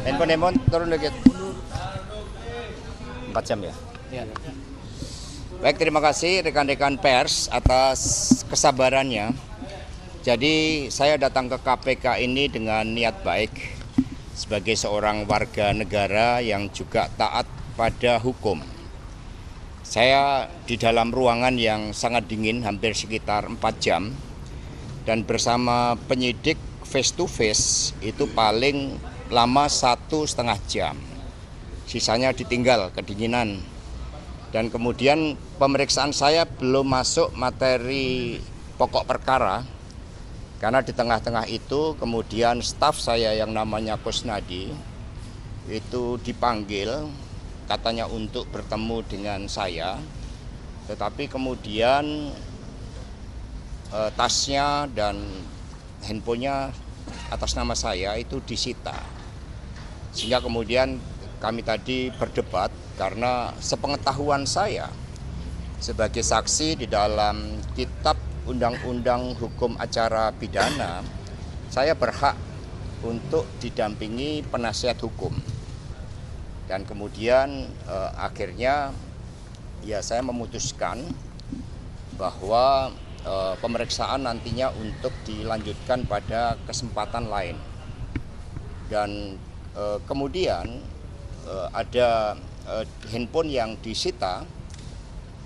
Handphone turun dikit. 4 jam ya? Ya. Baik, terima kasih rekan-rekan pers atas kesabarannya. Jadi saya datang ke KPK ini dengan niat baik sebagai seorang warga negara yang juga taat pada hukum. Saya di dalam ruangan yang sangat dingin hampir sekitar 4 jam dan bersama penyidik face to face itu paling lama 1,5 jam. Sisanya ditinggal kedinginan. Dan kemudian pemeriksaan saya belum masuk materi pokok perkara karena di tengah-tengah itu kemudian staf saya yang namanya Kusnadi itu dipanggil katanya untuk bertemu dengan saya, tetapi kemudian tasnya dan handphonenya atas nama saya itu disita, sehingga kemudian kami tadi berdebat karena sepengetahuan saya sebagai saksi di dalam kitab Undang-Undang Hukum Acara Pidana, saya berhak untuk didampingi penasihat hukum. Dan kemudian akhirnya ya saya memutuskan bahwa pemeriksaan nantinya untuk dilanjutkan pada kesempatan lain. Dan kemudian ada handphone yang disita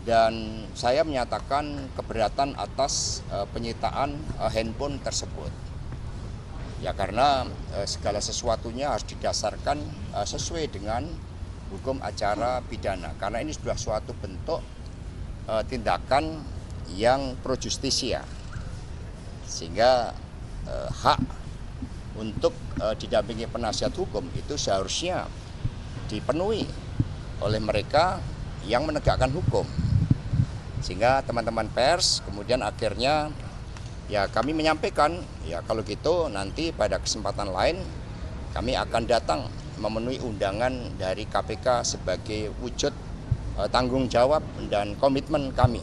dan saya menyatakan keberatan atas penyitaan handphone tersebut. Ya karena segala sesuatunya harus didasarkan sesuai dengan hukum acara pidana. Karena ini sudah suatu bentuk tindakan yang pro justisia. Sehingga hak untuk didampingi penasihat hukum itu seharusnya dipenuhi oleh mereka yang menegakkan hukum. Sehingga teman-teman pers kemudian akhirnya ya kami menyampaikan ya kalau gitu nanti pada kesempatan lain kami akan datang memenuhi undangan dari KPK sebagai wujud tanggung jawab dan komitmen kami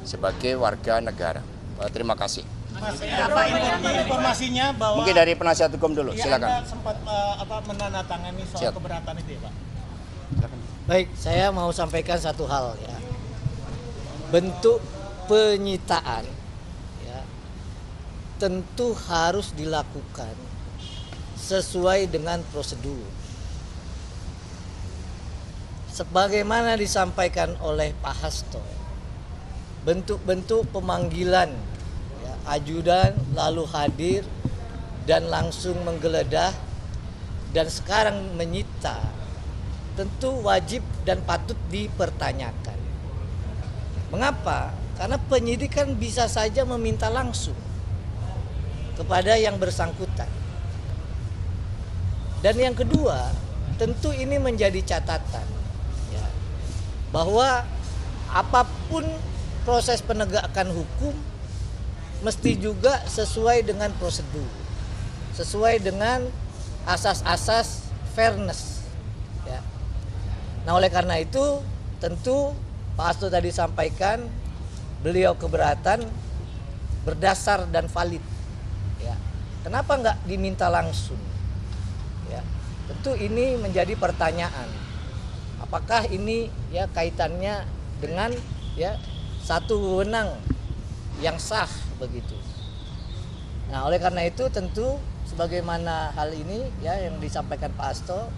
sebagai warga negara. Terima kasih. Mas, informasinya bahwa mungkin dari penasihat hukum dulu, ya, silakan. Anda sempat menandatangani soal Siap. keberatan itu ya, Pak? Silakan. Baik, saya mau sampaikan satu hal ya. Bentuk penyitaan ya, tentu harus dilakukan sesuai dengan prosedur. Sebagaimana disampaikan oleh Pak Hasto, bentuk-bentuk pemanggilan ya, ajudan lalu hadir dan langsung menggeledah dan sekarang menyita tentu wajib dan patut dipertanyakan. Mengapa? Karena penyidik kan bisa saja meminta langsung kepada yang bersangkutan. Dan yang kedua, tentu ini menjadi catatan ya, bahwa apapun proses penegakan hukum mesti juga sesuai dengan prosedur, sesuai dengan asas-asas fairness. Ya. Nah oleh karena itu tentu Pak Hasto tadi sampaikan beliau keberatan berdasar dan valid. Ya. Kenapa nggak diminta langsung? Ya. Tentu ini menjadi pertanyaan. Apakah ini ya kaitannya dengan ya satu wewenang yang sah begitu. Nah oleh karena itu tentu sebagaimana hal ini ya yang disampaikan Pak Hasto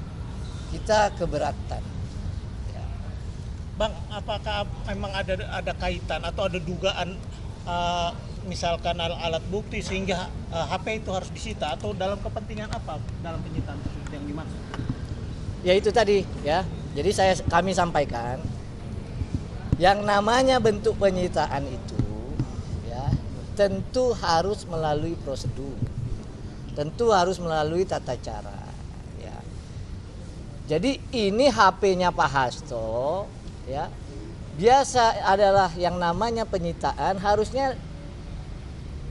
kita keberatan. Bang, apakah memang ada kaitan atau ada dugaan misalkan alat bukti sehingga HP itu harus disita atau dalam kepentingan apa dalam penyitaan tersebut yang dimaksud? Ya itu tadi ya. Jadi kami sampaikan yang namanya bentuk penyitaan itu ya tentu harus melalui prosedur. Tentu harus melalui tata cara ya. Jadi ini HP-nya Pak Hasto ya biasa adalah yang namanya penyitaan harusnya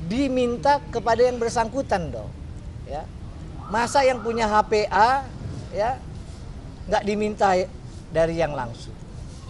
diminta kepada yang bersangkutan dong ya. Masa yang punya HPA ya nggak diminta dari yang langsung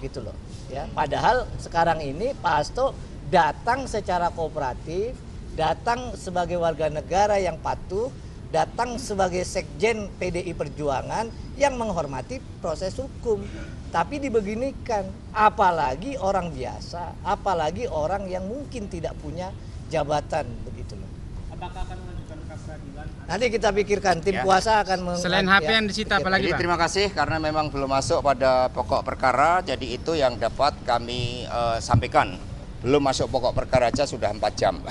gitu loh ya. Padahal sekarang ini Pak Hasto datang secara kooperatif, datang sebagai warga negara yang patuh datang sebagai sekjen PDI Perjuangan yang menghormati proses hukum. Tapi dibeginikan, apalagi orang biasa, apalagi orang yang mungkin tidak punya jabatan begitu loh. Apakah akan mengajukan pra peradilan? Nanti kita pikirkan, tim Ya. kuasa akan Selain HP yang disita apalagi Jadi Pak? terima kasih karena memang belum masuk pada pokok perkara, jadi itu yang dapat kami sampaikan. Belum masuk pokok perkara aja sudah 4 jam.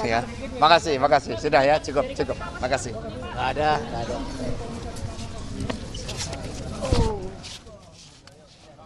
Ya, makasih, sudah ya, cukup, makasih. Nggak ada.